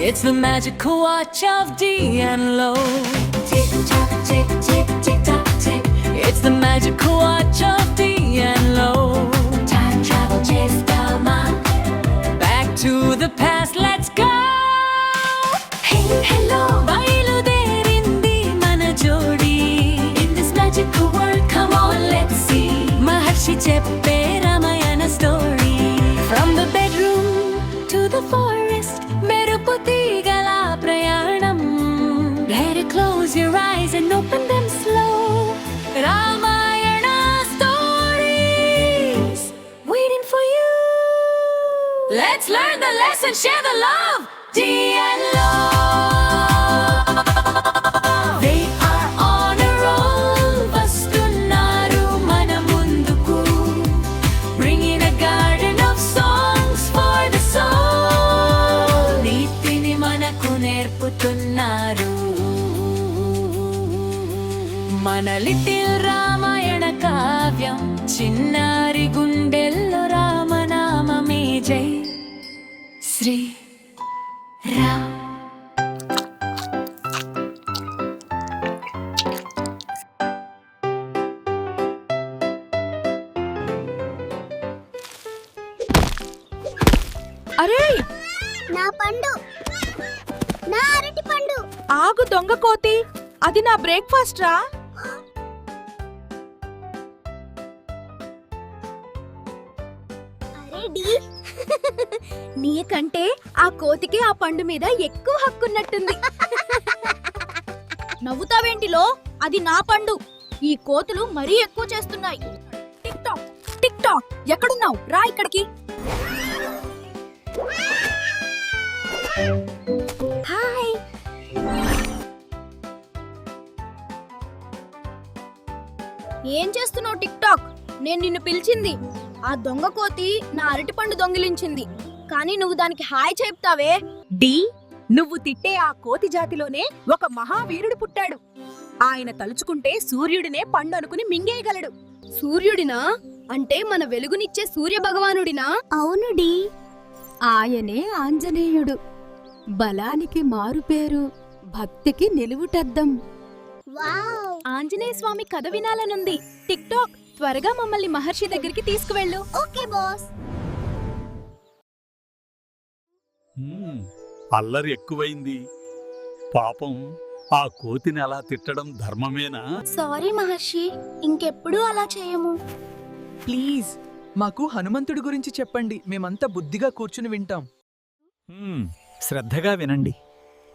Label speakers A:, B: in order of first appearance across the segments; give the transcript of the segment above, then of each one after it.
A: It's the magical watch of D and Lo. Tick tock, tick, tick, tick tock, tick. It's the magical watch of D and Lo. Time travel chase Belmont. Back to the past, let's go. Hey, hello. బయలుదేరింది మన జోడి. In this magical world, come on, let's see. మహర్షి చెప్పే Ramayana story. From the bedroom to the forest. మెరుపు తీగల ప్రయాణం. Better close your eyes and open them slow. Ramayana stories waiting for you. Let's learn the lesson, share the love. D and Lo. They are on a roll. వస్తున్నారు మన ముందుకు. Bringing a garden of songs for the soul. నీతిని మనకు నేర్పుతున్నారు. మన little Ramayana కావ్యం. చిన్నారి గుండెల్లో రామనామమే జై శ్రీ రామ్.
B: అరే
C: నా పండు, నా అరటి పండు.
B: ఆగు దొంగ కోతి, అది నా బ్రేక్ఫాస్ట్ రా.
C: అరే డి, నీకంటే ఆ కోతికి ఆ పండు మీద ఎక్కువ హక్కున్నట్టుంది.
B: నవ్వుతావేంటిలో, అది నా పండు. ఈ కోతులు మరీ ఎక్కువ చేస్తున్నాయి. టిక్ టాక్ టిక్ టాక్, ఎక్కడున్నావు? రా ఇక్కడికి.
C: హాయ్.
B: ఏం చేస్తున్నావు టిక్ టాక్? నేను నిన్ను పిలిచింది. ఆ దొంగ కోతి నా అరటి పండు దొంగిలించింది, కానీ నువ్వు దానికి హాయ్ చెప్తావే.
D: డి, నువ్వు తిట్టే ఆ కోతి జాతిలోనే ఒక మహావీరుడు పుట్టాడు. ఆయన తలుచుకుంటే సూర్యుడినే పండు అనుకుని మింగేయగలడు.
B: సూర్యుడినా? అంటే మన వెలుగునిచ్చే సూర్య భగవానుడినా?
C: అవును డి.
E: ఆయనే ఆంజనేయుడు. బలానికి మారుపేరు, భక్తికి నిలువుటద్దం.
C: వావ్.
B: ఆంజనేయ స్వామి కథ వినాలనుంది. టిక్ టాక్, త్వరగా మమ్మల్ని మహర్షి దగ్గరికి తీసుకువెళ్ళు.
C: Okay boss.
F: అల్లరి ఎక్కువైంది. పాపం ఆ కోతిని అలా తిట్టడం ధర్మమేనా?
C: సారీ మహర్షి, ఇంకెప్పుడు అలా చేయము.
G: ప్లీజ్ మాకు హనుమంతుడి గురించి చెప్పండి, మేమంతా బుద్ధిగా కూర్చుని వింటాం.
H: శ్రద్ధగా వినండి.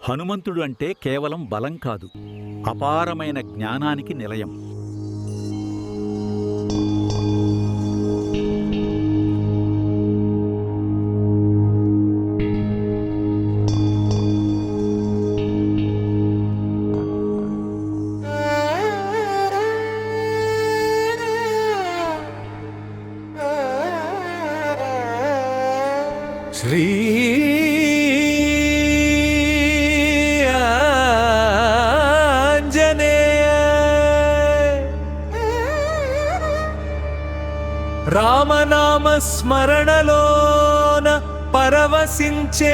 H: హనుమంతుడు అంటే కేవలం బలం కాదు, అపారమైన జ్ఞానానికి నిలయం.
I: శ్రీ రామనామ స్మరణలోన పరవశించే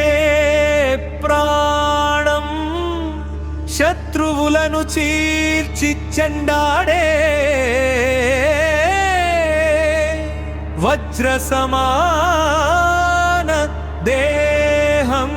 I: ప్రాణం, శత్రువులను చీల్చి చెండాడే వజ్ర సమాన దేహం.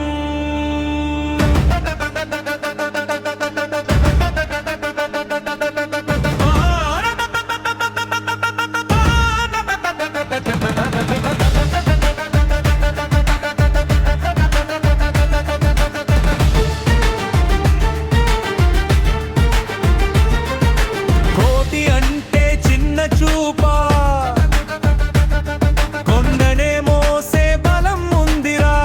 I: కోటి అంటే చిన్న చూపా, కొండనే మోసే బలం ఉందిరా.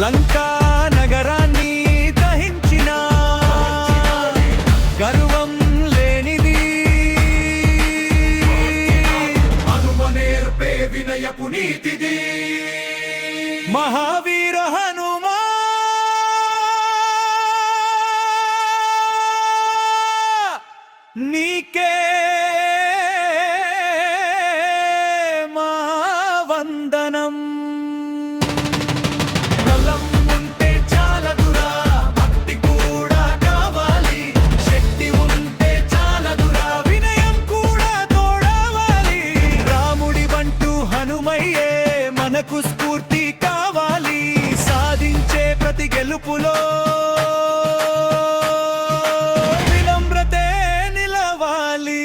I: లంకా నగరాన్ని దహించిన గర్వం లేనిది హనుమనేర్పే వినయపు నీతిది మహావీర హనుమా నీకే మా వందనం బలం ఉంటే చాలదురా భక్తి కూడా కావాలి శక్తి ఉంటే చాలదురా వినయం కూడా తోడవాలి రాముడి వంటూ హనుమయ్యే మనకు స్ఫూర్తి కావాలి సాధించే ప్రతి గెలుపులో వినమ్రతే నిలవాలి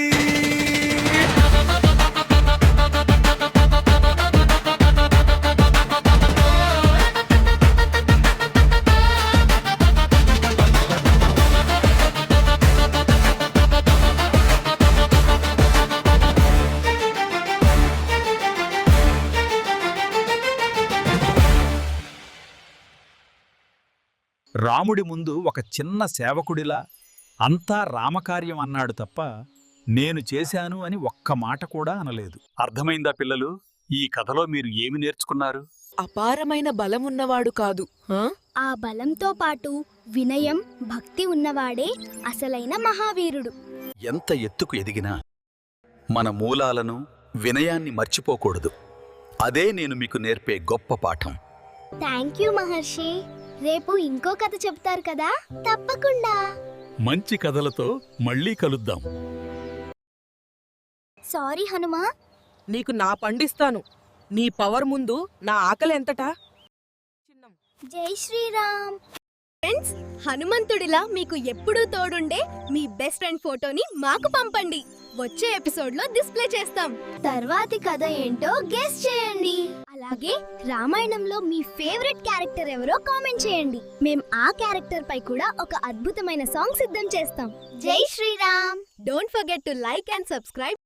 H: రాముడి ముందు ఒక చిన్న సేవకుడిలా అంతా రామకార్యం అన్నాడు తప్ప నేను చేశాను అని ఒక్క మాట కూడా అనలేదు. అర్థమైందా పిల్లలు? ఈ కథలో మీరు ఏమి నేర్చుకున్నారు?
J: అపారమైన బలమున్నవాడు కాదు
B: ఆ బలంతో పాటు వినయం భక్తి ఉన్నవాడే అసలైన మహావీరుడు.
H: ఎంత ఎత్తుకు ఎదిగినా మన మూలాలను వినయాన్ని మర్చిపోకూడదు. అదే నేను మీకు నేర్పే గొప్ప పాఠం.
B: థ్యాంక్ యూ మహర్షి. రేపు ఇంకో కథ చెప్తారు కదా? తప్పకుండా.
F: మంచి కథలతో మళ్ళీ కలుద్దాం.
B: సారీ హనుమా.
J: నీకు నా పండిస్తాను. నీ పవర్ ముందు నా ఆకలి ఎంతటా?
B: జై శ్రీరామ్.
C: హనుమంతుడిలా మీకు ఎప్పుడూ తోడుండే మీ బెస్ట్ ఫ్రెండ్ ఫోటోని మాకు పంపండి. వచ్చే ఎపిసోడ్లో డిస్ప్లే చేస్తాం.
B: తర్వాతి కథ ఏంటో గెస్ చేయండి. అలాగే రామాయణంలో మీ ఫేవరెట్ క్యారెక్టర్ ఎవరో కామెంట్ చేయండి. మేం ఆ క్యారెక్టర్ పై కూడా ఒక అద్భుతమైన సాంగ్ సిద్ధం చేస్తాం. జై Shri Ram.
C: Don't forget to like and subscribe